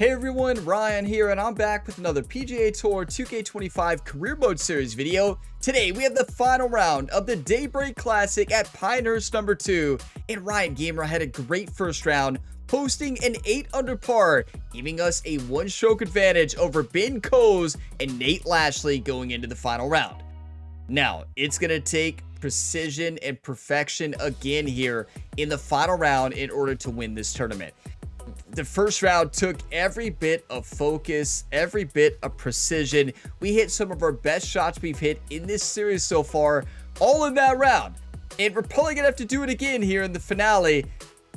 Hey everyone, Ryan here, and I'm back with another PGA Tour 2K25 Career Mode Series video. Today, we have the final round of the Daybreak Classic at Pinehurst number 2, and Ryan Gamer had a great first round, posting an 8 under par, giving us a 1-stroke advantage over Ben Coase and Nate Lashley going into the final round. Now, it's going to take precision and perfection again here in the final round in order to win this tournament. The first round took every bit of focus, every bit of precision. We hit some of our best shots we've hit in this series so far, all in that round. And we're probably going to have to do it again here in the finale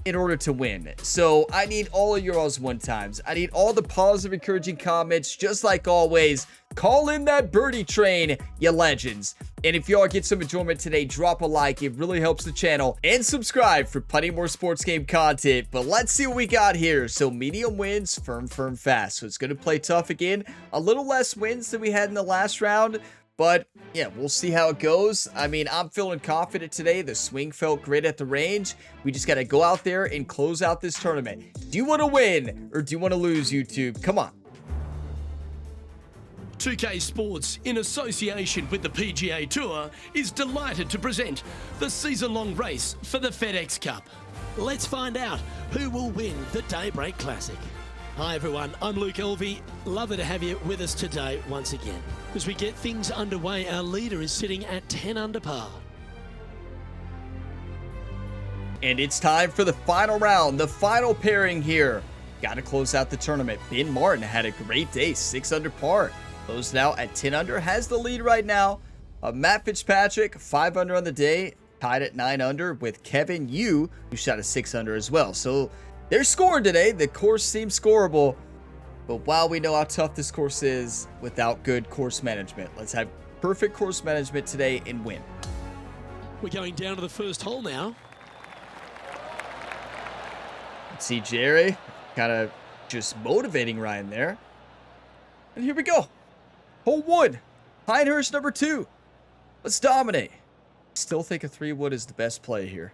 in order to win. So I need all of your one times. I need all the positive, encouraging comments, just like always. Call in that birdie train, you legends. And if y'all get some enjoyment today, drop a like. It really helps the channel. And subscribe for plenty more sports game content. But let's see what we got here. So medium wins, firm, fast. So it's going to play tough again. A little less wins than we had in the last round. But yeah, we'll see how it goes. I mean, I'm feeling confident today. The swing felt great at the range. We just got to go out there and close out this tournament. Do you want to win or do you want to lose, YouTube? Come on. 2K Sports, in association with the PGA Tour, is delighted to present the season-long race for the FedEx Cup. Let's find out who will win the Daybreak Classic. Hi everyone, I'm Luke Elvey. Lovely to have you with us today once again. As we get things underway, our leader is sitting at 10 under par. And it's time for the final round, the final pairing here. Got to close out the tournament. Ben Martin had a great day, 6 under par. Closed out at 10 under, has the lead right now. Matt Fitzpatrick, 5 under on the day, tied at 9 under with Kevin Yu, who shot a 6 under as well. So they're scoring today. The course seems scoreable. But wow, we know how tough this course is without good course management. Let's have perfect course management today and win. We're going down to the first hole now. See Jerry kind of just motivating Ryan there. And here we go. Hole 1. Pinehurst number 2. Let's dominate. Still think a 3-wood is the best play here.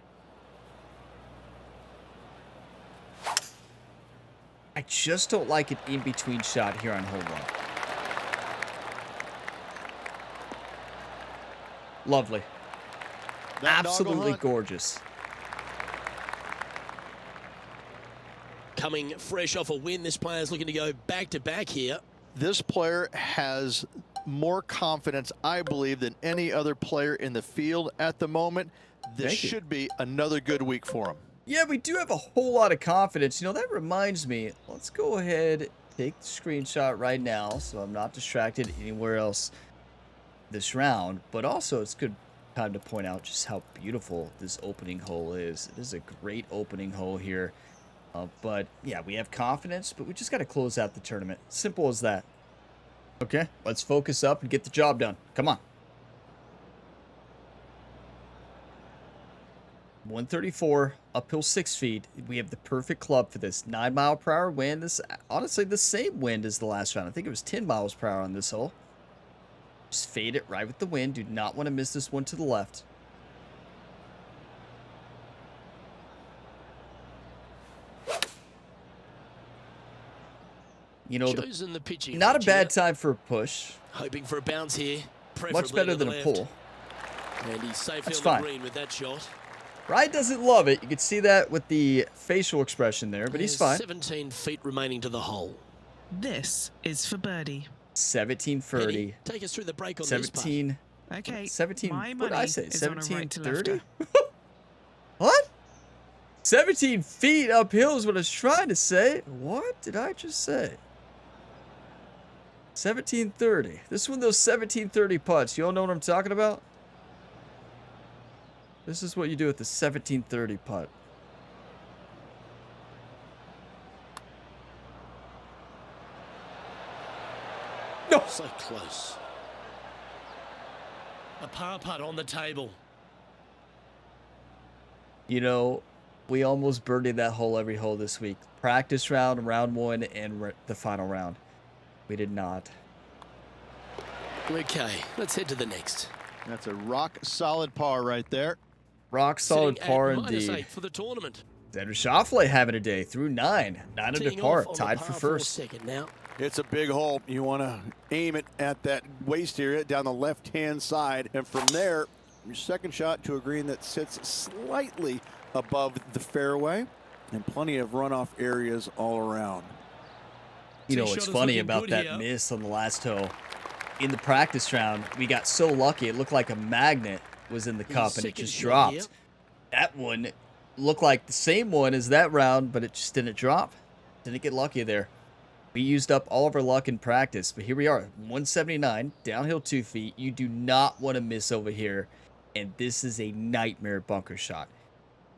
I just don't like an in-between shot here on hole 1. Lovely. Absolutely gorgeous. Coming fresh off a win, this player's looking to go back-to-back here. This player has more confidence, I believe, than any other player in the field at the moment. This should be another good week for him. Yeah, we do have a whole lot of confidence. You know, that reminds me, let's go ahead, take the screenshot right now so I'm not distracted anywhere else this round. But also, it's good time to point out just how beautiful this opening hole is. It is a great opening hole here. But yeah, we have confidence, but we just got to close out the tournament. Simple as that. Okay, let's focus up and get the job done. Come on. 134, uphill 6 feet. We have the perfect club for this. 9-mile-per-hour wind. This honestly the same wind as the last round. I think it was 10 miles per hour on this hole. Just fade it right with the wind. Do not want to miss this one to the left. You know, not a bad time for a push. Hoping for a bounce here. Much better than a pull. And he's safe That's on fine. the green with that shot. Ryan doesn't love it. You can see that with the facial expression there, but he's fine. 17 feet remaining to the hole. This is for birdie. 1730. Take us through the break on 17. Okay. 17. My What did I say? is on a right to 1730. What? 17 feet uphill is what I was trying to say. What did I just say? 1730. This is one of those 1730 putts. You all know what I'm talking about? This is what you do with the 1730 putt. No. So close. A par putt on the table. You know, we almost birdied that hole every hole this week. Practice round, round 1, and the final round. We did not. Okay, let's head to the next. That's a rock solid par right there. Rock solid par -8 indeed. for the tournament. Xander Schauffele having a day through 9 under Teeing par, off on the tied par for four first. second now. It's a big hole. You want to aim it at that waist area down the left-hand side. And from there, your second shot to a green that sits slightly above the fairway and plenty of runoff areas all around. You know Tee what's shot is funny looking about good that here. miss on the last hole? In the practice round, we got so lucky. It looked like a magnet was in the cup and it second just shot dropped. here. That one looked like the same one as that round, but it just didn't drop. Didn't get lucky there. We used up all of our luck in practice, but here we are, 179, downhill 2 feet. You do not want to miss over here, and this is a nightmare bunker shot.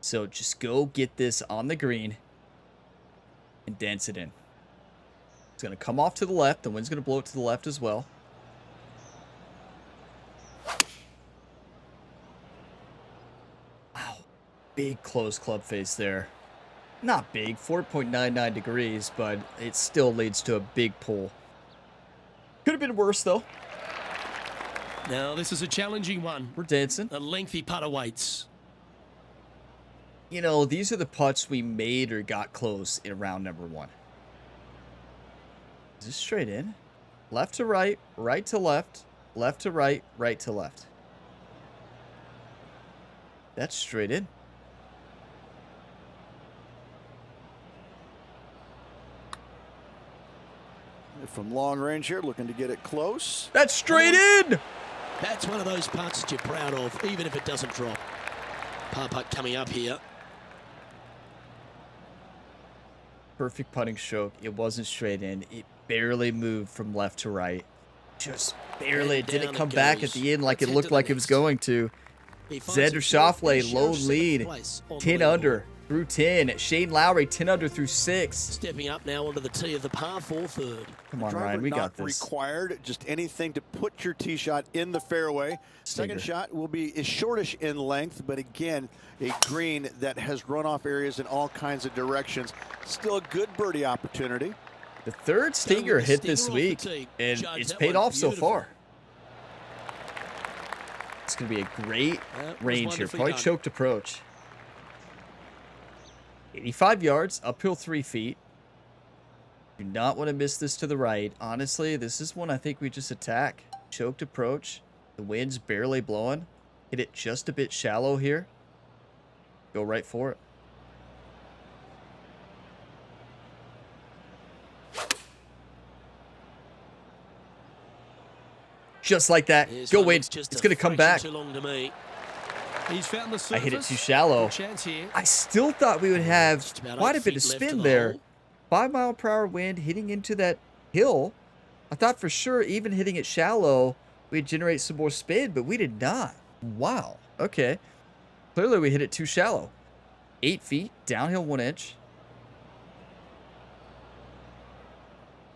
So just go get this on the green and dance it in. It's going to come off to the left. The wind's going to blow it to the left as well. Wow, big closed club face there. Not big, 4.99 degrees, but it still leads to a big pull. Could have been worse, though. Now, this is a challenging one. We're dancing. A lengthy putt awaits. You know, these are the putts we made or got close in round number 1. Is this straight in? Left to right, right to left, left to right, right to left. That's straight in. From long range here, looking to get it close. That's straight in! That's one of those putts that you're proud of, even if it doesn't drop. Par putt coming up here. Perfect putting stroke. It wasn't straight in. It barely moved from left to right. Just barely. It And didn't down come it back at goes. the end like Let's it head looked to the like it was next. going to. He finds Xander himself in Schauffele, low seventh lead. place on the 10 leaderboard. under through 10. Shane Lowry, 10 under through 6. Stepping up now onto the tee of the par 4 third. Come on, Driver Ryan. We not got this. required, just anything to put your tee shot in the fairway. Second Stinger. shot will be shortish in length, but again, a green that has runoff areas in all kinds of directions. Still a good birdie opportunity. The third stinger the hit stinger this off the week, tee. and Judge it's that paid one off so beautiful. far. It's going to be a great That was range here. wonderfully Probably done. choked approach. 85 yards, uphill 3 feet. Do not want to miss this to the right. Honestly, this is one I think we just attack. Choked approach. The wind's barely blowing. Hit it just a bit shallow here. Go right for it. Just like that. Here's Go one wind. that's just It's a going to come back. fraction Too long to me. He's found the I surface. hit it too shallow. Good chance here. I still thought we would have Just about quite 8 a bit feet of left spin of the there. hole. 5-mile-per-hour wind hitting into that hill. I thought for sure even hitting it shallow, we'd generate some more spin, but we did not. Wow. Okay. Clearly we hit it too shallow. 8 feet, downhill 1 inch.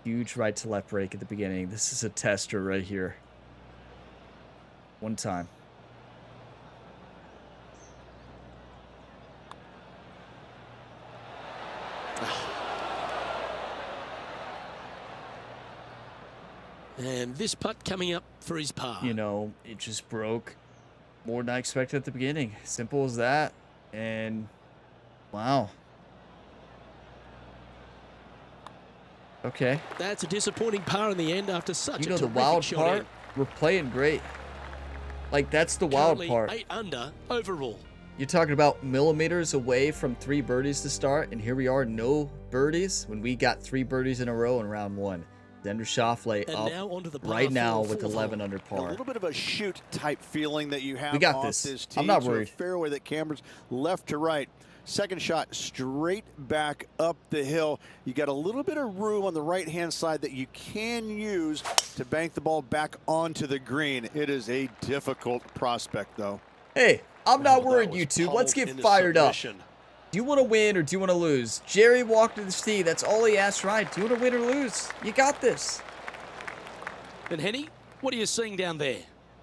Huge right to left break at the beginning. This is a tester right here. One time. And this putt coming up for his par. You know, it just broke more than I expected at the beginning. Simple as that. And wow. Okay. That's a disappointing par in the end after such You know a the terrific wild shot part? in. We're playing great. Like, that's the wild Currently part. 8 under overall. You're talking about millimeters away from 3 birdies to start, and here we are, no birdies, when we got 3 birdies in a row in round 1. Xander Schauffele And up now onto the par right now 4 with fourth 11 hole. under A par. little bit of a shoot type feeling that you have We got off this. tee. I'm not So a worried. fairway that cambers left to right. Second shot straight back up the hill. You got a little bit of room on the right-hand side that you can use to bank the ball back onto the green. It is a difficult prospect, though. Hey, I'm Well, not that worried, was YouTube. Let's get pummeled into fired up. submission. Do you want to win or do you want to lose? Jerry walked to the tee. That's all he asked, right? Do you want to win or lose? You got this. And Henny, what are you seeing down there?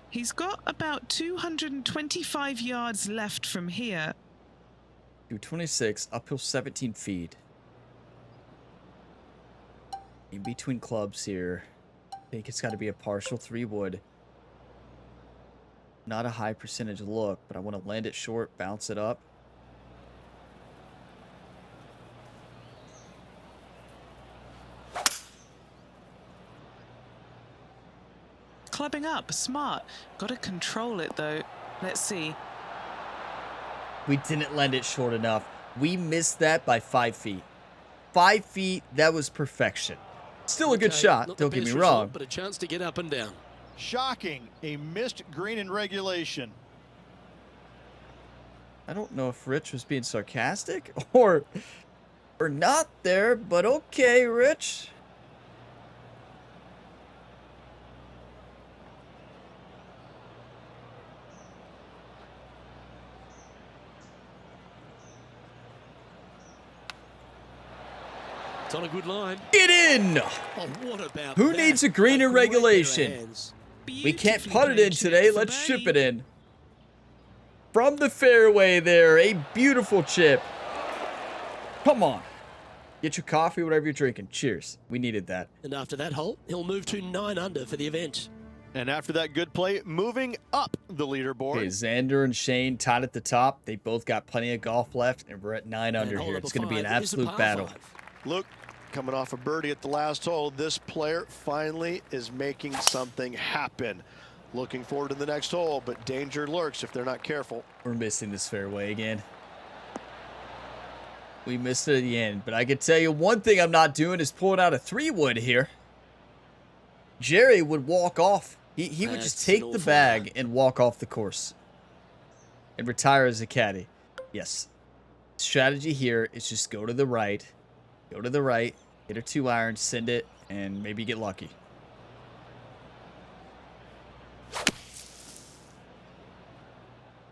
He's got about 225 yards left from here. 226, uphill 17 feet. In between clubs here. I think it's got to be a partial 3-wood. Not a high percentage look, but I want to land it short, bounce it up. clubbing up, smart. Got to control it though. Let's see. We didn't land it short enough. We missed that by 5 feet. 5 feet, that was perfection. Still a good shot, don't get me wrong. But a chance to get up and down. Shocking, a missed green in regulation. I don't know if Rich was being sarcastic or not there, but okay, Rich. It's on a good line. Get in! Oh, what about Who that? needs a green in great pair of regulation? hands. We can't Beautifully putt it in played today. chip for Let's chip it birdie. in. From the fairway there, a beautiful chip. Come on. Get your coffee, whatever you're drinking. Cheers. We needed that. And after that hole, he'll move to 9 under for the event. And after that good play, moving up the leaderboard. Okay, Xander and Shane tied at the top. They both got plenty of golf left, and we're at 9 under And hole here. number It's going to be an 5 is a absolute par battle. 5. Luke, coming off a birdie at the last hole, this player finally is making something happen. Looking forward to the next hole, but danger lurks if they're not careful. We're missing this fairway again. We missed it at the end, but I can tell you one thing I'm not doing is pulling out a 3-wood here. Jerry would walk off. He would just That's take an the awful bag lot. and walk off the course and retire as a caddy. Yes. Strategy here is just go to the right, hit a 2-iron, send it, and maybe get lucky.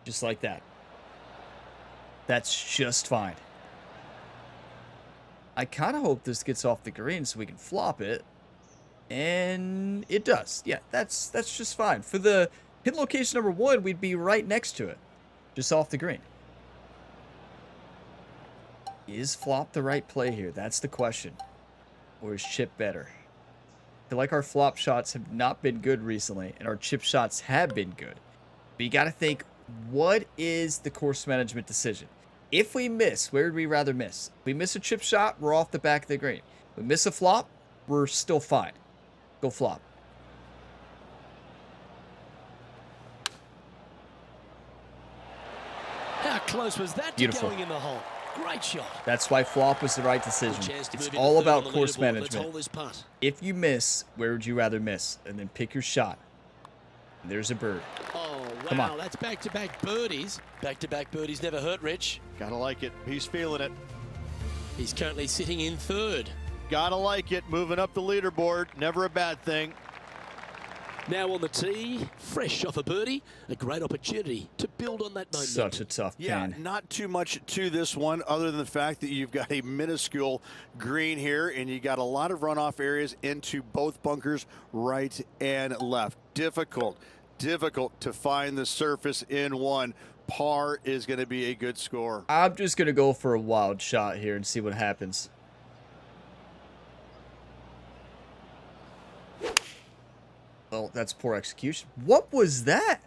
Just like that. That's just fine. I kind of hope this gets off the green so we can flop it. And it does. Yeah, that's just fine. For the pin location number 1, we'd be right next to it. Just off the green. Is flop the right play here? That's the question. Or is chip better? I feel like our flop shots have not been good recently, and our chip shots have been good. But you got to think, what is the course management decision? If we miss, where would we rather miss? If we miss a chip shot, we're off the back of the green. If we miss a flop, we're still fine. Go flop. How close was that Beautiful. to going in the hole? Great shot. That's why flop was the right decision. Chance to It's move into all third about on the course leaderboard. Let's management. hold this putt. If you miss, where would you rather miss? And then pick your shot. And there's a bird. Oh, wow. Come on. That's back-to-back birdies. Back-to-back birdies never hurt Rich. Gotta like it. He's feeling it. He's currently sitting in third. Gotta like it. Moving up the leaderboard. Never a bad thing. Now on the tee, fresh off a birdie, a great opportunity to build on that momentum. Such a tough Yeah, pin. not too much to this one other than the fact that you've got a minuscule green here and you got a lot of runoff areas into both bunkers, right and left. Difficult to find the surface in one. Par is going to be a good score. I'm just going to go for a wild shot here and see what happens. Well, that's poor execution. What was that?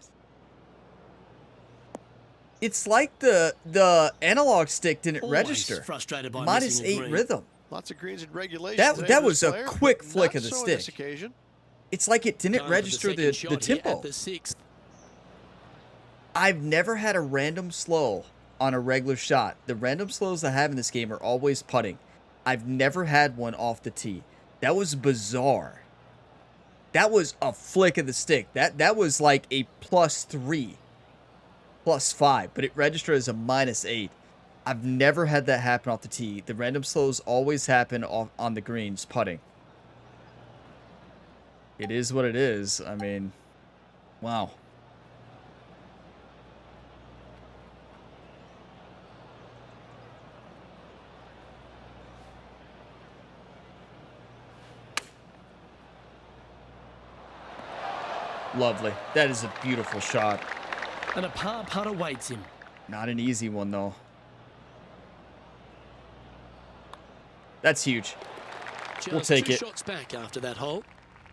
It's like the analog stick didn't Always register. frustrated by Minus missing a 8 green. rhythm. Lots of greens in regulation. That today for was this a player, quick but flick not of the so on stick. this occasion. It's like it didn't Going for register second the shot here tempo. At the 6th. I've never had a random slow on a regular shot. The random slows I have in this game are always putting. I've never had one off the tee. That was bizarre. That was a flick of the stick. That was like a +3, +5, but it registered as a -8. I've never had that happen off the tee. The random slows always happen on the greens putting. It is what it is. I mean, wow. Lovely. That is a beautiful shot. And a par putt awaits him. Not an easy one, though. That's huge. We'll Just take 2 it. shots back after that hole.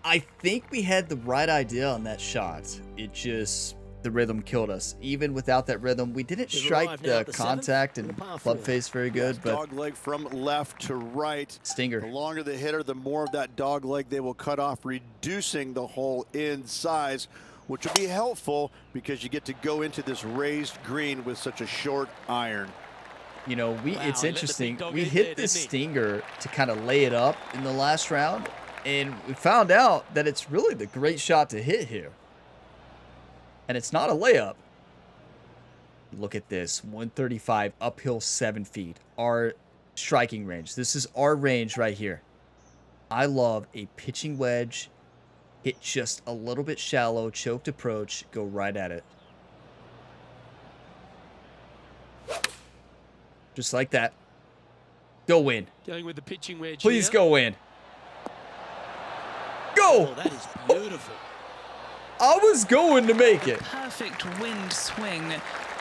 I think we had the right idea on that shot. It just the rhythm killed us. Even without that rhythm, we didn't strike the contact and club face very good, but dog leg from left to right. Stinger. The longer the hitter, the more of that dog leg they will cut off, reducing the hole in size, which will be helpful because you get to go into this raised green with such a short iron. You know, it's interesting. We hit this stinger to kind of lay it up in the last round, and we found out that it's really the great shot to hit here. And it's not a layup. Look at this, 135 uphill 7 feet. Our striking range. This is our range right here. I love a pitching wedge, hit just a little bit shallow, choked approach, go right at it. Just like that. Go in. Going with the pitching wedge. Please here. go in. Go! Oh, that is beautiful. I was going to make it. Perfect wind swing.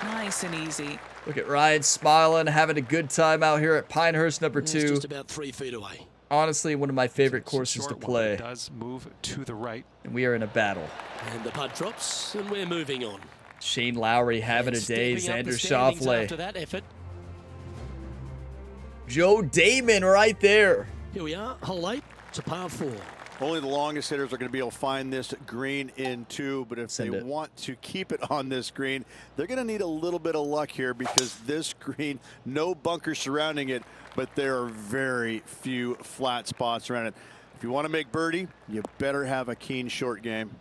Nice and easy. Look at Ryan smiling, having a good time out here at Pinehurst number 2. It's just about 3 feet away. Honestly, one of my favorite courses to play. It does move to the right. And we are in a battle. And the putt drops, and we're moving on. Shane Lowry having And a day. stepping up the Xander standings Schauffele. after that effort. Joe Damon right there. Here we are, hole 8. It's a par 4. Only the longest hitters are going to be able to find this green in 2, but if they want to keep it on this green, they're going to need a little bit of luck here because this green, no bunkers surrounding it, but there are very few flat spots around it. If you want to make birdie, you better have a keen short game.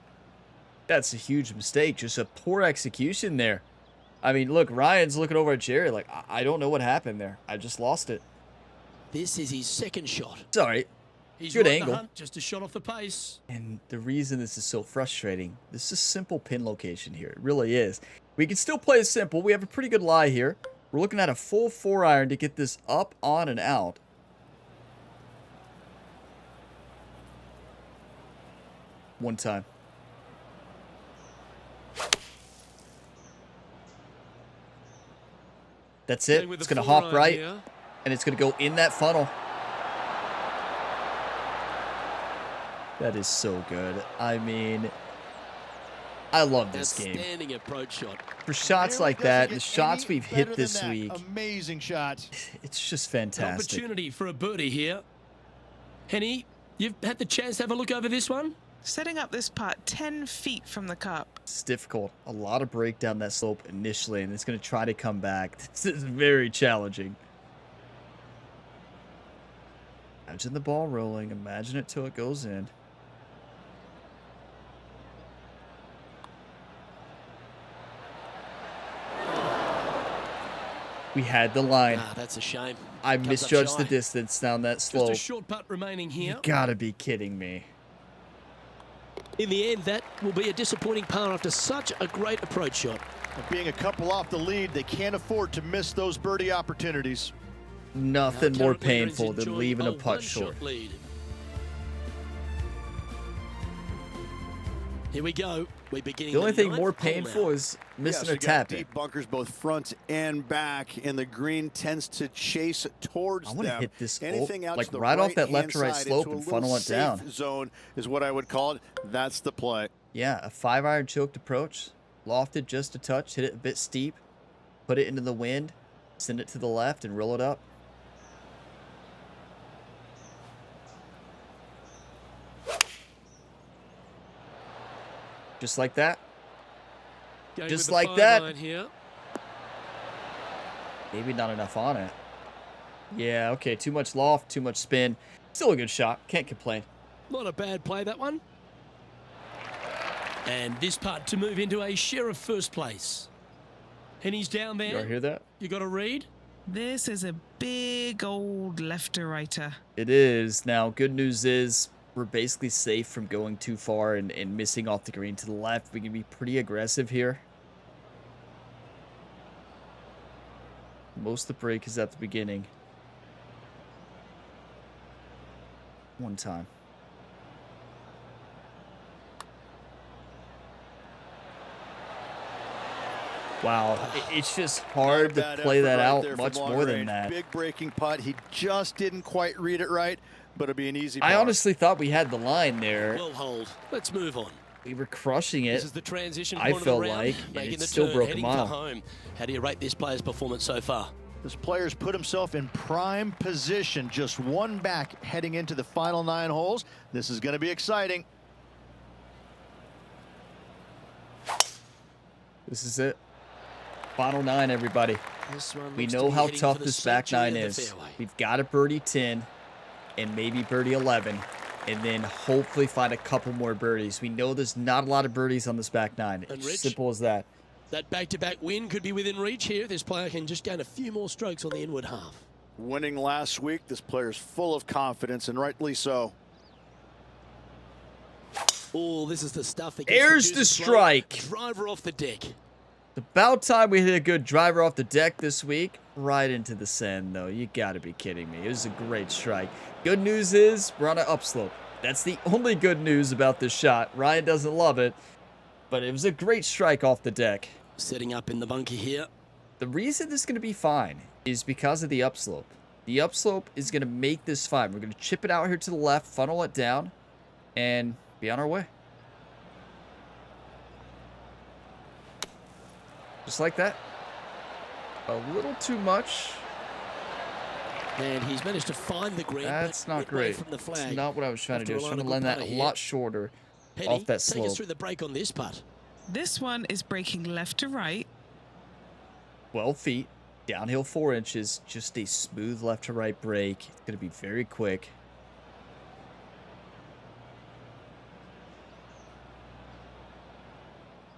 That's a huge mistake. Just a poor execution there. I mean, look, Ryan's looking over at Jerry like, I don't know what happened there. I just lost it. This is his second shot. It's all right. He's Good right in angle. the hunt, just a shot off the pace. And the reason this is so frustrating, this is a simple pin location here. It really is. We can still play it simple. We have a pretty good lie here. We're looking at a full 4-iron to get this up, on, and out. One time. That's it. It's going to hop right, and it's going to go in that funnel. That is so good. I mean, I love this game. Outstanding approach shot. For shots like that, the shots we've hit this week, Amazing shot. it's just An fantastic. opportunity for a birdie here. Henny, you've had the chance to have a look over this one? Setting up this putt 10 feet from the cup. It's difficult. A lot of break down that slope initially, and it's going to try to come back. This is very challenging. Imagine the ball rolling. Imagine it till it goes in. We had the line. Ah, that's a shame. I Comes up misjudged the shy. distance down that Just slope. a short putt remaining here. You gotta be kidding me. In the end, that will be a disappointing par after such a great approach shot. Being a couple off the lead, they can't afford to miss those birdie opportunities. Nothing Our more current leader is painful than enjoying leaving a putt one-shot short. lead. Here we go. We're beginning The only thing ninth more hole painful now. is missing so a you got tap in. deep bunkers both front and back, and the green tends to chase towards I want to them. hit this Anything out like to the right off that right-hand left to right side slope into a and funnel little it down. safe zone is what I would call it. That's the play. Yeah, a 5-iron choked approach. Lofted just a touch, hit it a bit steep, put it into the wind, send it to the left, and roll it up. Just like that. Going Just with the like 5 that. iron here. Maybe not enough on it. Yeah, okay, too much loft, too much spin. Still a good shot. Can't complain. Not a bad play, that one. And this putt to move into a share of first place. Henny's down You all there. hear that? You got a read? This is a big old left-to-righter. It is. Now, good news is we're basically safe from going too far and missing off the green to the left. We can be pretty aggressive here. Most of the break is at the beginning. One time. Wow, it's just hard to Bad play effort that right out there from much long more than range. that. Big breaking putt. He just didn't quite read it right, but it'll be an easy I par. honestly thought we had the line there. Well hold. Let's move on. We were crushing This it. is the transition I point of the felt round, like, and making it the still turn, broke a heading mile. for home. How do you rate this player's performance so far? This player's put himself in prime position, just one back heading into the final 9 holes. This is going to be exciting. This is it. Final 9, everybody. This one We looks to know be how heading tough for the this back century 9 of the is. fairway. We've got to birdie 10 and maybe birdie 11, and then hopefully find a couple more birdies. We know there's not a lot of birdies on this back 9. And It's Rich? simple as that. That back-to-back win could be within reach here. This player can just gain a few more strokes on the inward half. Winning last week, this player's full of confidence, and rightly so. Oh, this is the stuff that gets There's producers the flow. strike. Driver off the deck. It's about time we hit a good driver off the deck this week. Right into the sand, though. You got to be kidding me. It was a great strike. Good news is we're on an upslope. That's the only good news about this shot. Ryan doesn't love it, but it was a great strike off the deck. Setting up in the bunker here. The reason this is going to be fine is because of the upslope. The upslope is going to make this fine. We're going to chip it out here to the left, funnel it down, and be on our way. Just like that. A little too much. And he's managed to find the green. That's but not went away great. From the flag. That's not what I was trying to do. I was After trying to a land that good a putter lot here. shorter Penny, off that take us slope. through the break on this putt. This one is breaking left to right. 12 feet, downhill 4 inches, just a smooth left to right break. It's going to be very quick.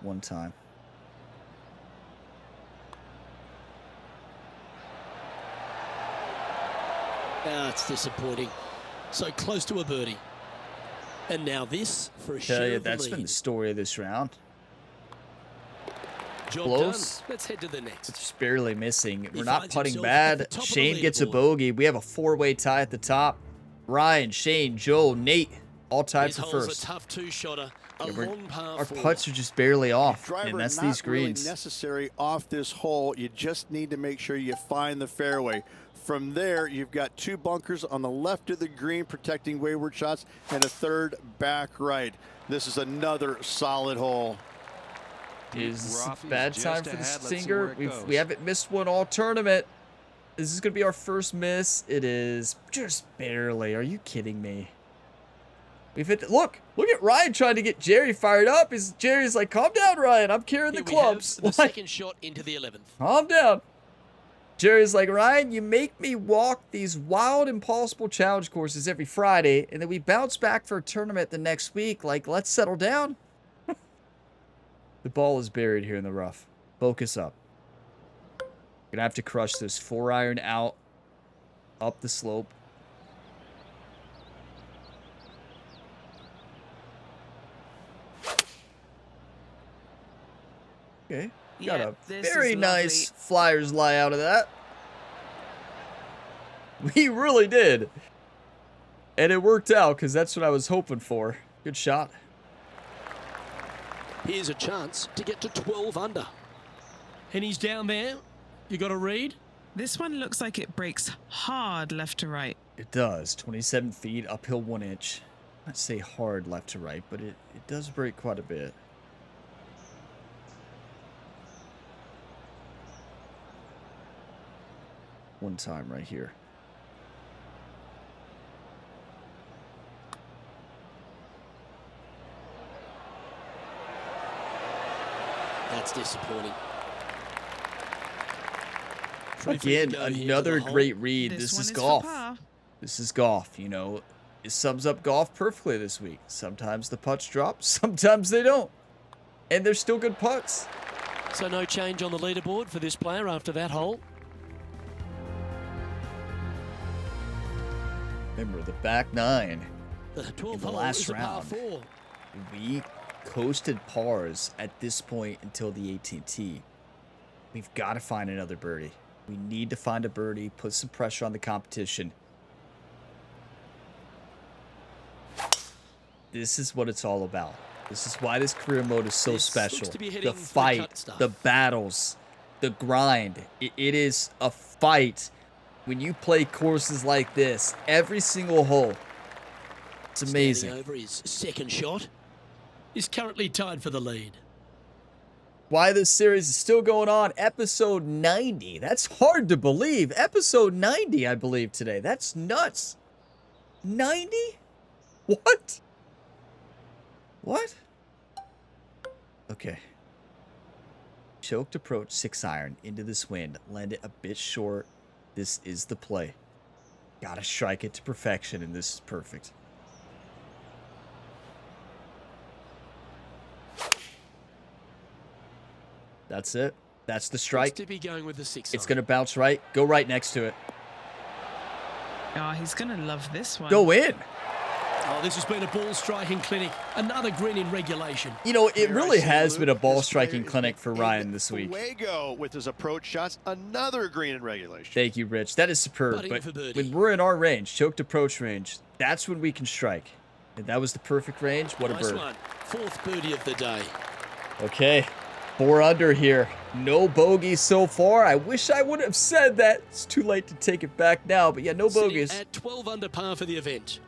One time. It's disappointing. So close to a birdie. And now this for a Tell share you, of the that's lead. been the story of this round. Job close. done. Let's head to the next. Just barely missing. He We're not finds putting himself at the bad. top of the Shane gets a leaderboard. bogey. We have a 4-way tie at the top. Ryan, Shane, Joe, Nate, all tied This for hole's first. a tough two-shotter. A Yeah, long par our 4. putts are just barely off, Driver and that's not these greens. really necessary off this hole. You just need to make sure you find the fairway. From there, you've got 2 bunkers on the left of the green protecting wayward shots and a 3rd back right. This is another solid hole. Is this a Rough is bad just time for the ahead. Let's see Stinger? where it We goes. haven't missed one all tournament. Is this going to be our first miss? It is. Just barely. Are you kidding me? We've hit look at Ryan trying to get Jerry fired up. Jerry's like, calm down, Ryan. I'm carrying Here the we have clubs. the Like, second shot into the 11th. calm down. Jerry's like, Ryan, you make me walk these wild, impossible challenge courses every Friday, and then we bounce back for a tournament the next week. Like, let's settle down. The ball is buried here in the rough. Focus up. Gonna have to crush this 4-iron out, up the slope. Okay. Got Yeah, a this is very lovely. nice flyer's lie out of that. We really did. And it worked out because that's what I was hoping for. Good shot. Here's a chance to get to 12 under. And he's down there. You got a read? This one looks like it breaks hard left to right. It does. 27 feet, uphill 1 inch. I'd say hard left to right, but it does break quite a bit. One time right here. That's disappointing. Again, another great read. This This one is is golf. for par. This is golf, you know. It sums up golf perfectly this week. Sometimes the putts drop, sometimes they don't. And they're still good putts. So no change on the leaderboard for this player after that hole. Remember, the back 9. The 12th In the hole last is a par round. 4. We coasted pars at this point until the 18th tee. We've got to find another birdie. We need to find a birdie, put some pressure on the competition. This is what it's all about. This is why this career mode is so This special. looks to be heading The for the fight, cut stuff. the battles, the grind. It is a fight when you play courses like this. Every single hole. It's amazing. Standing over his second shot. is currently tied for the lead. Why this series is still going on. Episode 90. That's hard to believe. Episode 90, I believe, today. That's nuts. 90? What? What? Okay. Choked approach 6-iron into this wind. Land it a bit short. This is the play. Gotta strike it to perfection, and this is perfect. That's it. That's the strike. To be going with the 6-iron. It's gonna bounce right. Go right next to it. Oh, he's going to love this one. Go in. Oh, this has been a ball striking clinic. Another green in regulation. You know, it really has been a ball striking clinic for Ryan this week. Fuego with his approach shots, another green in regulation. Thank you, Rich. That is superb. Putting But for birdie. when we're in our range, choked approach range, that's when we can strike. And that was the perfect range. What a Nice bird. one. 4th birdie of the day. Okay, 4 under here. No bogeys so far. I wish I would have said that. It's too late to take it back now. But yeah, no Sitting bogeys. at 12 under par for the event.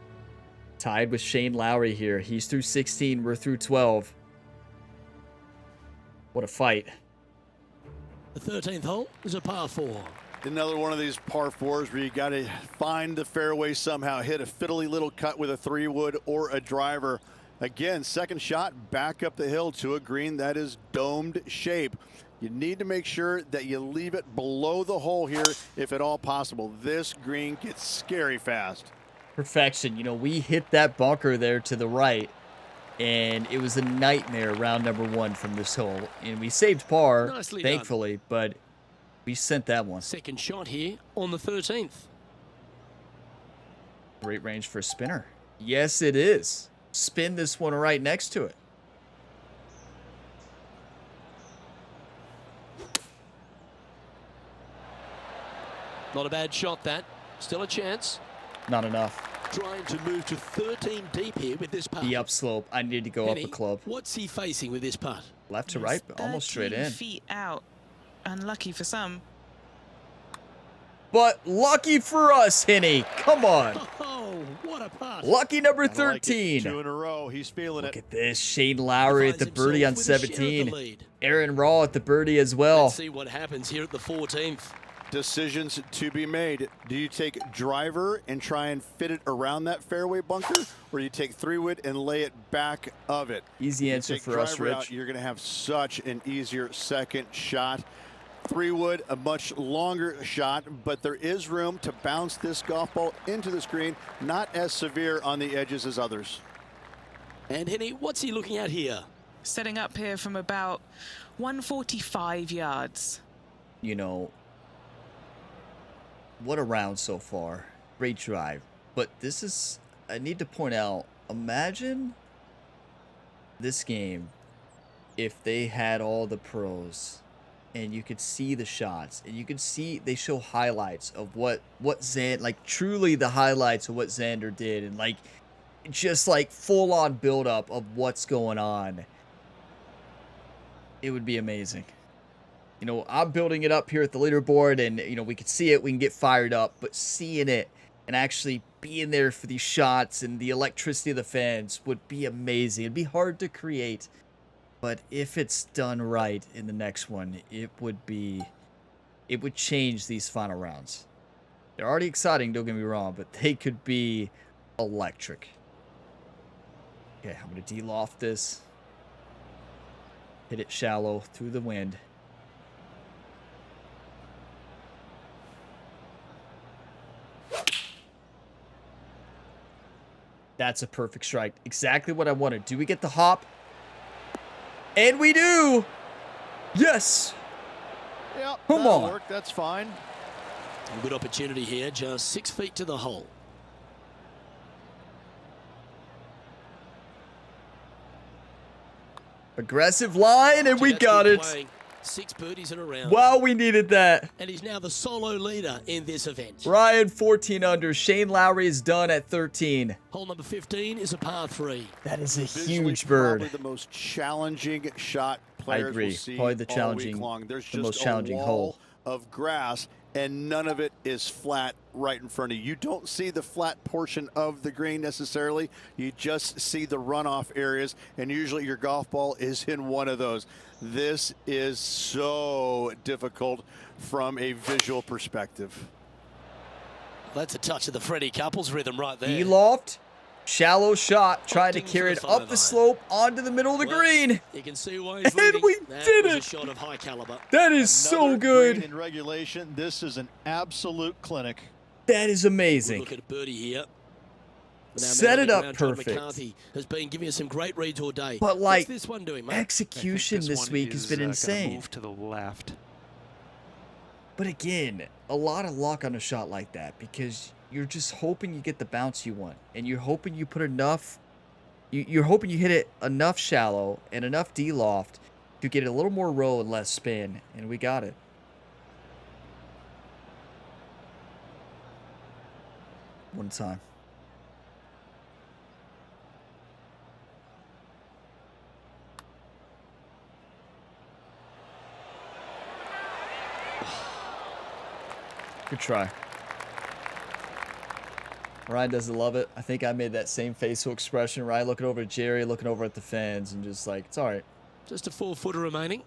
Tied with Shane Lowry here. He's through 16. We're through 12. What a fight. The 13th hole is a par 4. Another one of these par 4s where you got to find the fairway somehow, hit a fiddly little cut with a 3-wood or a driver. Again, second shot back up the hill to a green that is domed shape. You need to make sure that you leave it below the hole here if at all possible. This green gets scary fast. Perfection. You know, we hit that bunker there to the right, and it was a nightmare round number 1 from this hole. And we saved par, Nicely thankfully, but we sent that one. Second shot here on the 13th. Great range for a spinner. Yes, it is. Spin this one right next to it. Not a bad shot, that. Still a chance. Not enough. Trying to move to 13 deep here with this putt. The upslope. I need to go up Henny, a club. what's he facing with this putt? Left to He's right, but almost straight 13 in. feet out. Unlucky for some. But lucky for us, Henny. Come on. Oh, what a putt. Lucky number I like it. 13. 2 in a row. He's feeling Look it. at this. Shane Lowry at the Finds birdie on himself with a share of the 17. lead. Aaron Raw at the birdie as well. Let's see what happens here at the 14th. Decisions to be made. Do you take driver and try and fit it around that fairway bunker, or you take 3-wood and lay it back of it? Easy You answer take for us, driver Rich. out, you're going to have such an easier second shot. 3-wood, a much longer shot, but there is room to bounce this golf ball into the screen, not as severe on the edges as others. And Henny, what's he looking at here? Setting up here from about 145 yards. You know, what a round so far. Great drive. But this is, I need to point out, imagine this game if they had all the pros and you could see the shots and you could see they show highlights of what Xander, like truly the highlights of what Xander did, and like just like full on build up of what's going on. It would be amazing. You know, I'm building it up here at the leaderboard, and you know, we can see it, we can get fired up, but seeing it and actually being there for these shots and the electricity of the fans would be amazing. It'd be hard to create, but if it's done right in the next one, it would change these final rounds. They're already exciting, don't get me wrong, but they could be electric. Okay, I'm going to de-loft this. Hit it shallow through the wind. That's a perfect strike. Exactly what I wanted. Do we get the hop? And we do! Yes! Yep, Come that'll on. work. That's fine. A good opportunity here, just 6 feet to the hole. Aggressive line, and we That's got good it. playing. 6 birdies in a round. Wow, we needed that. And he's now the solo leader in this event. Ryan, 14 under. Shane Lowry is done at 13. Hole number 15 is a par 3. That is a Visually, huge bird. Probably the most challenging shot players agree. will see Probably the all challenging- week long. There's the just most a challenging wall hole. of grass, and none of it is flat right in front of you. You don't see the flat portion of the green necessarily. You just see the runoff areas, and usually your golf ball is in one of those. This is so difficult from a visual perspective. That's a touch of the Freddie Couples rhythm right there. D-loft, shallow shot, trying to carry it up the slope onto the middle of the green. You can see why he's And leading. we That did was it. a shot of high caliber. That is so Another good. green in regulation. This is an absolute clinic. That is amazing. Look at a birdie here. But now Set man on it the up ground, John perfect. McCarthy has been giving us some great reads all day. But, like, what's this one doing, mate? Execution this this one week has is, been gonna insane. move to the left. But again, a lot of luck on a shot like that because you're just hoping you get the bounce you want, and you're hoping you put enough. You're hoping you hit it enough shallow and enough D-loft to get a little more roll and less spin, and we got it. One time. Good try. Ryan doesn't love it. I think I made that same facial expression. Ryan looking over at Jerry, looking over at the fans, and just like, it's all right. Just a 4-footer remaining.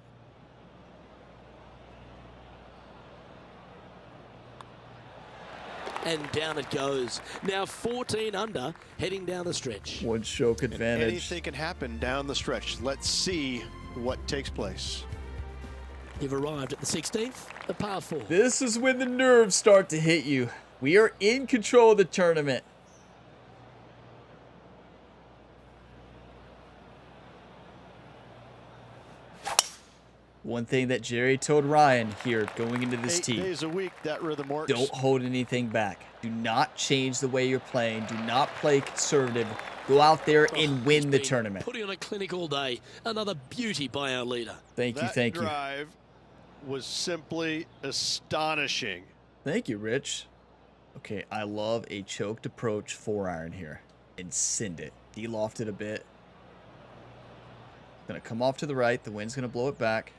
And down it goes. Now 14 under, heading down the stretch. One stroke And advantage. anything can happen down the stretch. Let's see what takes place. You've arrived at the 16th, a par 4. This is when the nerves start to hit you. We are in control of the tournament. One thing that Jerry told Ryan here going into this 8 tee. days a week, that rhythm works. Don't hold anything back. Do not change the way you're playing. Do not play conservative. Go out there and win the tournament. Putting on a clinic all day. Another beauty by our leader. Thank you, That thank you. drive was simply astonishing. Thank you, Rich. Okay, I love a choked approach 4-iron here. And send it. De-loft it a bit. Gonna come off to the right. The wind's gonna blow it back.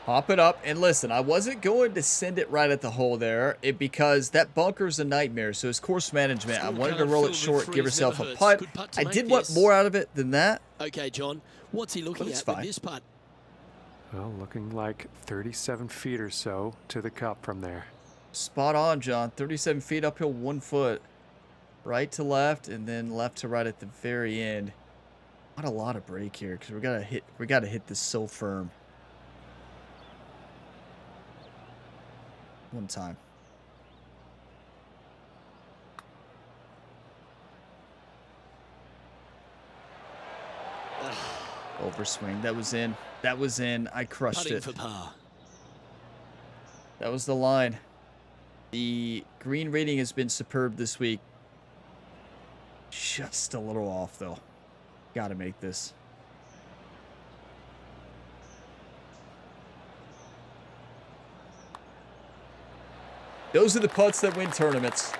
Hop it up, and listen, I wasn't going to send it right at the hole there because that bunker's a nightmare, so it's course management. I wanted to roll it short, give herself a putt. I did want more out of it than that. Okay, John, what's he looking at with this putt? Well, looking like 37 feet or so to the cup from there. Spot on, John. 37 feet uphill, 1 foot. Right to left, and then left to right at the very end. Not a lot of break here because we gotta hit this so firm. One time. Overswing. That was in. That was in. I crushed Putting it. for par. That was the line. The green rating has been superb this week. Just a little off, though. Gotta make this. Those are the putts that win tournaments.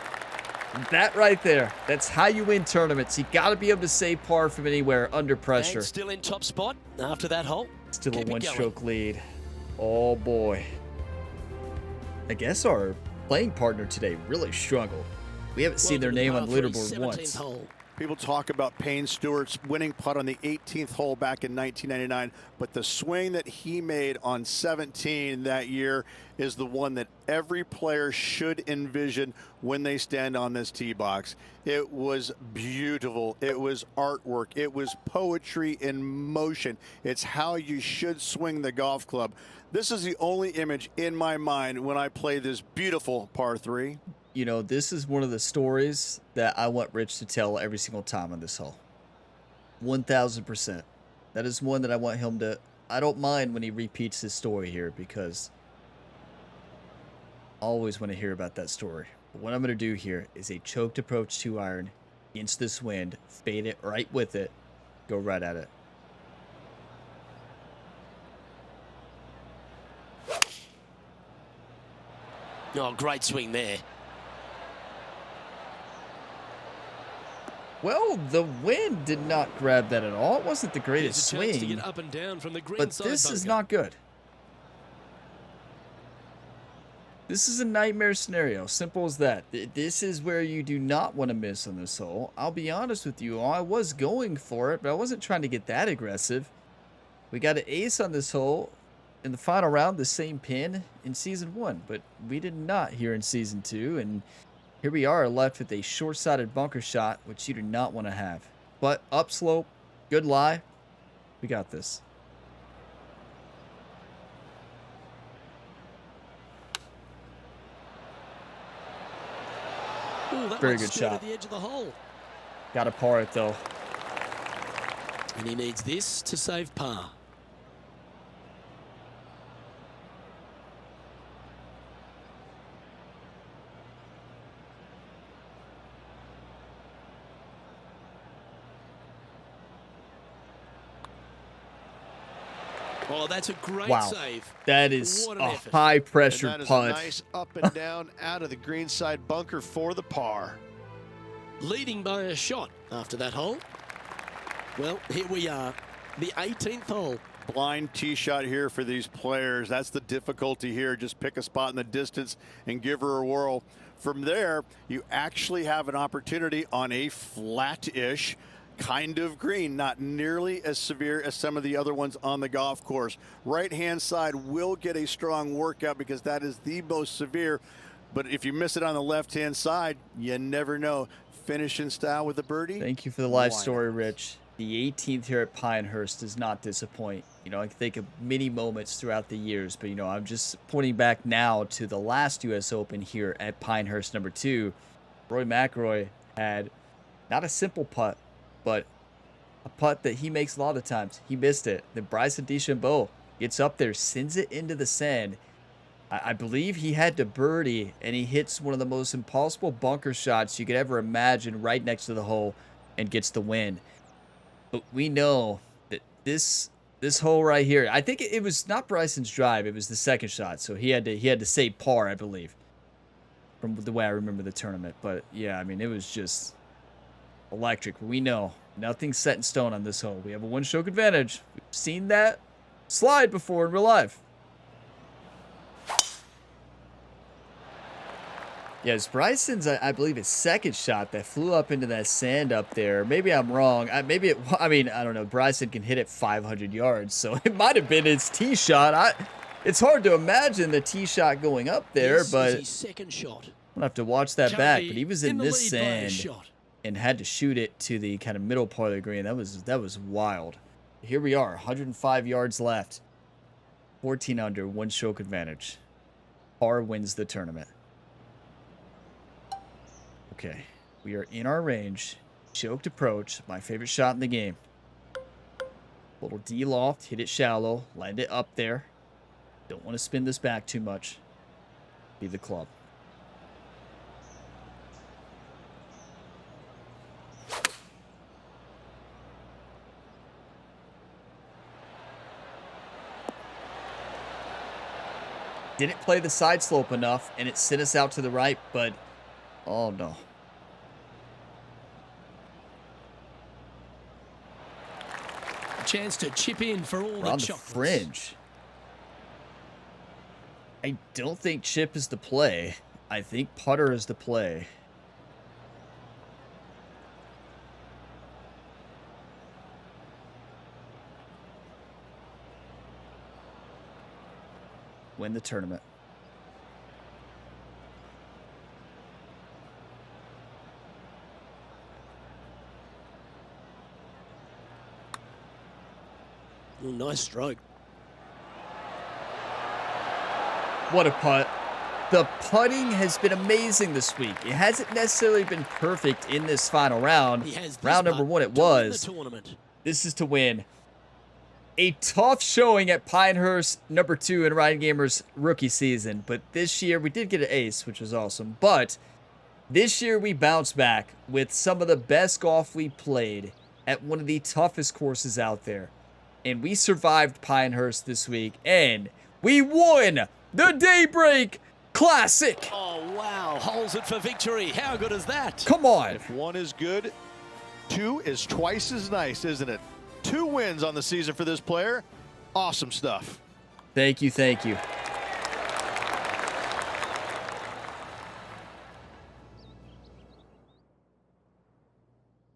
That right there. That's how you win tournaments. You got to be able to save par from anywhere under pressure. And still in top spot after that hole. Still Keep a it one-stroke lead. Oh, boy. I guess our playing partner today really struggled. We haven't seen their name on the leaderboard once. Hole. People talk about Payne Stewart's winning putt on the 18th hole back in 1999, but the swing that he made on 17 that year is the one that every player should envision when they stand on this tee box. It was beautiful. It was artwork. It was poetry in motion. It's how you should swing the golf club. This is the only image in my mind when I play this beautiful par 3. You know, this is one of the stories that I want Rich to tell every single time on this hole. 1000%. That is one that I want him to... I don't mind when he repeats his story here because I always want to hear about that story. But what I'm going to do here is a choked approach 2-iron against this wind, fade it right with it, go right at it. Oh, great swing there. Well, the wind did not grab that at all. It wasn't the greatest Here's a chance to swing, get up and down from the green but side this is bunker. not good. This is a nightmare scenario. Simple as that. This is where you do not want to miss on this hole. I'll be honest with you all. I was going for it, but I wasn't trying to get that aggressive. We got an ace on this hole in the final round, the same pin in Season 1, but we did not here in Season 2, and here we are left with a short-sided bunker shot, which you do not want to have. But upslope, good lie. We got this. Ooh, that Very one's good straight shot. at the edge of the hole. Got to par it, though. And he needs this to save par. Oh, that's a great Wow. save. That is What an a effort. high-pressure And that is putt. a nice up and down out of the greenside bunker for the par. Leading by a shot after that hole. Well, here we are, the 18th hole. Blind tee shot here for these players. That's the difficulty here. Just pick a spot in the distance and give her a whirl. From there, you actually have an opportunity on a flat-ish kind of green, not nearly as severe as some of the other ones on the golf course. Right-hand side will get a strong workout because that is the most severe. But if you miss it on the left-hand side, you never know. Finish in style with a birdie. Thank you for the life Why story, not? Rich. The 18th here at Pinehurst does not disappoint. You know, I can think of many moments throughout the years, but, you know, I'm just pointing back now to the last U.S. Open here at Pinehurst number 2. Rory McIlroy had not a simple putt, but a putt that he makes a lot of times. He missed it. Then Bryson DeChambeau gets up there, sends it into the sand. I believe he had to birdie, and he hits one of the most impossible bunker shots you could ever imagine right next to the hole and gets the win. But we know that this hole right here, I think it was not Bryson's drive, it was the second shot. So he had to save par, I believe, from the way I remember the tournament. But yeah, I mean, it was just electric. We know nothing's set in stone on this hole. We have a one-stroke advantage. We've seen that slide before in real life. Yes, Bryson's, I believe, his second shot that flew up into that sand up there. Maybe I'm wrong. I don't know. Bryson can hit it 500 yards, so it might have been his tee shot. It's hard to imagine the tee shot going up there, This but is his second shot. I'll have to watch that back. Currently But he was in the this lead by a sand shot. and had to shoot it to the kind of middle part of the green. That was wild. Here we are, 105 yards left. 14 under, one-stroke advantage. Par wins the tournament. Okay, we are in our range. Choked approach, my favorite shot in the game. Little D-loft, hit it shallow, land it up there. Don't want to spin this back too much. Be the club. Didn't play the side slope enough, and it sent us out to the right, but oh no. Chance to chip in for all We're the on the chocolates. fringe. I don't think chip is the play. I think putter is the play. Win the tournament. Ooh, nice stroke. What a putt. The putting has been amazing this week. It hasn't necessarily been perfect in this final round. He has this Round number putt 1 it to win was. the tournament. This is to win. A tough showing at Pinehurst number 2 in Ryan Gamer's rookie season. But this year we did get an ace, which was awesome. But this year we bounced back with some of the best golf we played at one of the toughest courses out there. And we survived Pinehurst this week. And we won the Daybreak Classic. Oh, wow. Holds it for victory. How good is that? Come on. If one is good, 2 is twice as nice, isn't it? 2 wins on the season for this player. Awesome stuff. Thank you, thank you.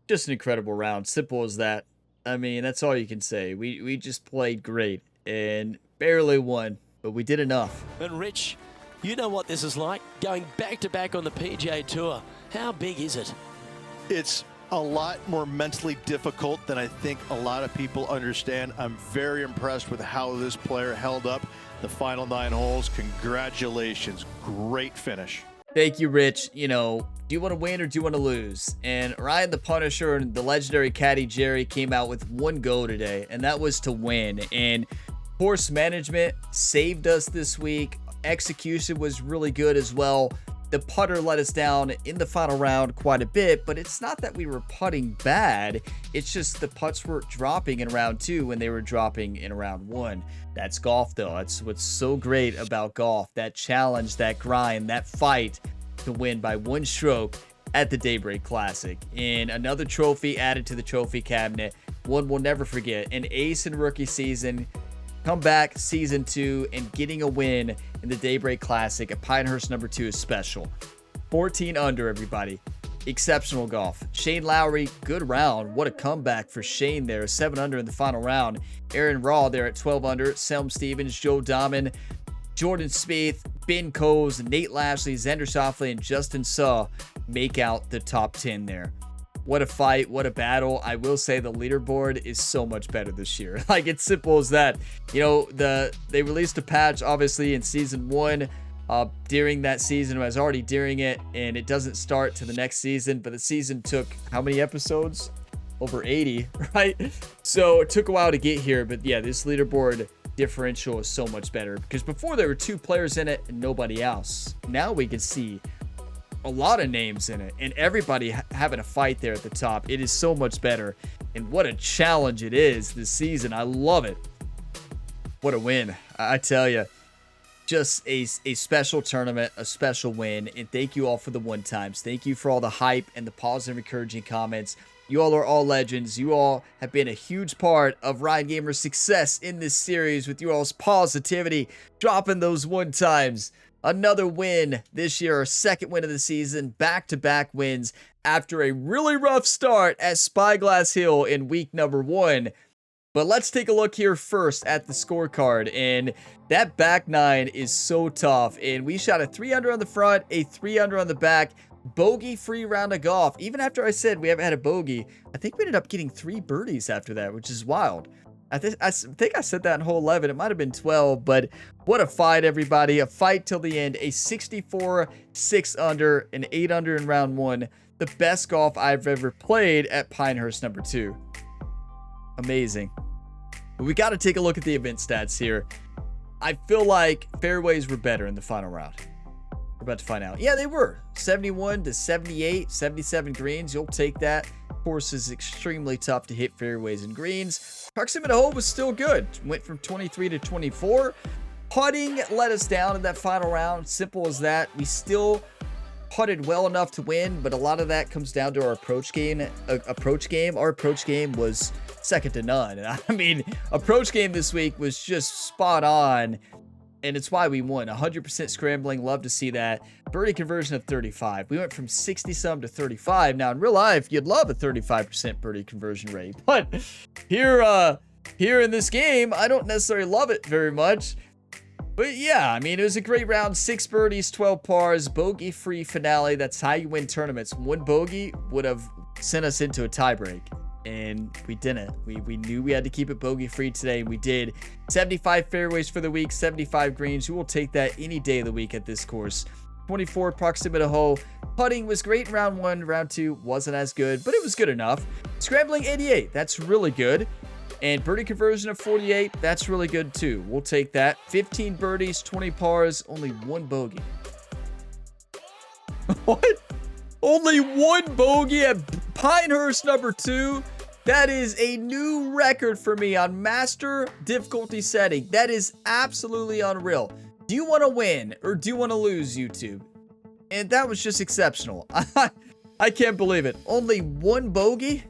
Just an incredible round. Simple as that. I mean, that's all you can say. We just played great and barely won, but we did enough. And Rich, you know what this is like, going back-to-back on the PGA Tour. How big is it? It's a lot more mentally difficult than I think a lot of people understand. I'm very impressed with how this player held up the final 9 holes. Congratulations. Great finish. Thank you, Rich. You know, do you want to win or do you want to lose? And Ryan the Punisher and the legendary caddy Jerry came out with one goal today, and that was to win. And course management saved us this week. Execution was really good as well. The putter let us down in the final round quite a bit, but it's not that we were putting bad. It's just the putts were dropping in round 2 when they were dropping in round 1. That's golf, though. That's what's so great about golf. That challenge, that grind, that fight to win by 1 stroke at the Daybreak Classic. And another trophy added to the trophy cabinet. One we'll never forget. An ace in rookie season. Come back season 2 and getting a win in the Daybreak Classic at Pinehurst number 2 is special. 14 under, everybody. Exceptional golf. Shane Lowry, good round. What a comeback for Shane there. 7 under in the final round. Aaron Raw there at 12 under. Selm Stevens, Joe Dahman, Jordan Spieth, Ben Coles, Nate Lashley, Xander Schauffele, and Justin Suh make out the top 10 there. What a fight, what a battle. I will say the leaderboard is so much better this year. Like, it's simple as that. You know, they released a patch, obviously, in Season 1. During that season, I was already during it, and it doesn't start to the next season, but the season took how many episodes? Over 80, right? So it took a while to get here, but yeah, this leaderboard differential is so much better, because before there were 2 players in it and nobody else. Now we can see a lot of names in it and everybody having a fight there at the top. It is so much better, and what a challenge it is this season. I love it. What a win, I tell you. Just a special tournament, a special win, and thank you all for the 1 times. Thank you for all the hype and the positive, encouraging comments. You all are all legends. You all have been a huge part of Ryan Gamer's success in this series with you all's positivity, dropping those 1 times. Another win this year, our 2nd win of the season, back-to-back wins after a really rough start at Spyglass Hill in week number 1. But let's take a look here first at the scorecard, and that back 9 is so tough. And we shot a 3 under on the front, a 3 under on the back, bogey-free round of golf. Even after I said we haven't had a bogey, I think we ended up getting 3 birdies after that, which is wild. I think I said that in hole 11. It might have been 12, but what a fight, everybody. A fight till the end. A 64, 6 under, an 8 under in round 1. The best golf I've ever played at Pinehurst number 2. Amazing. But we got to take a look at the event stats here. I feel like fairways were better in the final round. We're about to find out. Yeah, they were. 71 to 78, 77 greens. You'll take that. Course is extremely tough to hit fairways and greens. Proximity hole was still good. Went from 23 to 24. Putting let us down in that final round. Simple as that. We still putted well enough to win, but a lot of that comes down to our approach game. Our approach game was second to none. I mean, approach game this week was just spot on, and it's why we won. 100% scrambling. Love to see that. Birdie conversion of 35. We went from 60-some to 35. Now, in real life, you'd love a 35% birdie conversion rate, but here in this game, I don't necessarily love it very much. But yeah, I mean, it was a great round. 6 birdies, 12 pars, bogey-free finale. That's how you win tournaments. 1 bogey would have sent us into a tiebreak, and we didn't. We knew we had to keep it bogey-free today, and we did. 75 fairways for the week, 75 greens. You will take that any day of the week at this course. 24 proximity hole. Putting was great in round 1. Round 2 wasn't as good, but it was good enough. Scrambling 88. That's really good. And birdie conversion of 48, that's really good too. We'll take that. 15 birdies, 20 pars, only 1 bogey. What? Only 1 bogey at Pinehurst number 2? That is a new record for me on master difficulty setting. That is absolutely unreal. Do you want to win or do you want to lose, YouTube? And that was just exceptional. I can't believe it. Only 1 bogey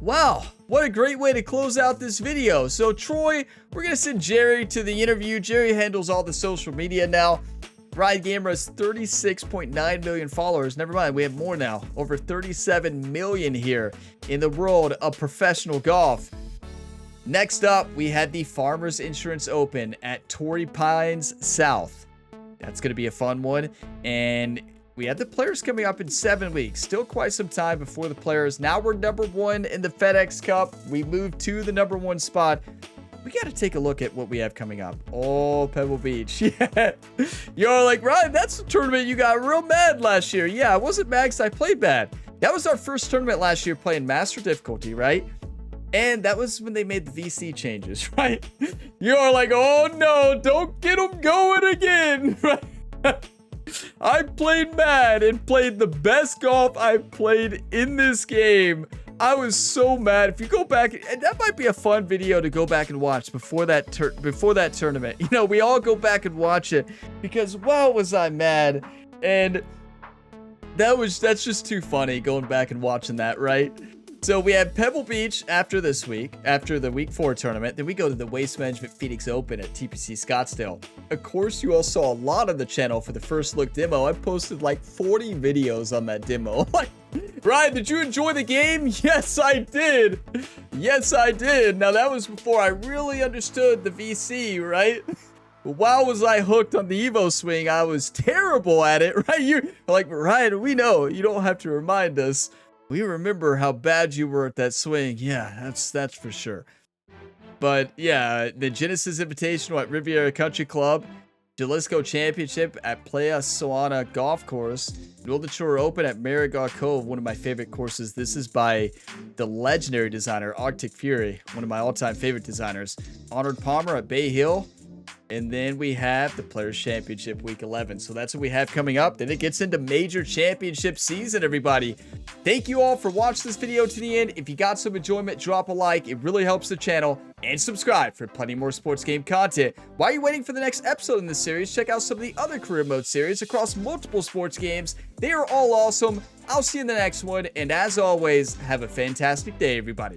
Wow, what a great way to close out this video. So Troy, we're going to send Jerry to the interview. Jerry handles all the social media now. Ryan Gamer has 36.9 million followers. Never mind, we have more now. Over 37 million here in the world of professional golf. Next up, we had the Farmers Insurance Open at Torrey Pines South. That's going to be a fun one. And we have the Players coming up in 7 weeks. Still quite some time before the Players. Now we're number 1 in the FedEx Cup. We moved to the number 1 spot. We got to take a look at what we have coming up. Oh, Pebble Beach. Yeah. You're like, Ryan, that's the tournament you got real mad last year. Yeah, I wasn't mad because I played bad. That was our first tournament last year playing Master Difficulty, right? And that was when they made the VC changes, right? You're like, oh no, don't get them going again, right? I played mad and played the best golf I've played in this game. I was so mad. If you go back, and that might be a fun video to go back and watch before that tournament. You know, we all go back and watch it because wow, was I mad. And that's just too funny going back and watching that, right? So we have Pebble Beach after this week, after the week 4 tournament. Then we go to the Waste Management Phoenix Open at TPC Scottsdale. Of course, you all saw a lot of the channel for the first look demo. I posted like 40 videos on that demo. Like, Ryan, did you enjoy the game? Yes, I did. Yes, I did. Now, that was before I really understood the VC, right? Wow, was I hooked on the Evo swing. I was terrible at it, right? You're like, Ryan, we know. You don't have to remind us. We remember how bad you were at that swing. Yeah, that's for sure. But yeah, the Genesis Invitational at Riviera Country Club, Jalisco Championship at Playa Soana Golf Course, Northern Shore Open at Marigot Cove, one of my favorite courses. This is by the legendary designer Arctic Fury, one of my all-time favorite designers. Honored Palmer at Bay Hill. And then we have the Players Championship Week 11. So that's what we have coming up. Then it gets into major championship season, everybody. Thank you all for watching this video to the end. If you got some enjoyment, drop a like. It really helps the channel. And subscribe for plenty more sports game content. While you're waiting for the next episode in this series, check out some of the other career mode series across multiple sports games. They are all awesome. I'll see you in the next one. And as always, have a fantastic day, everybody.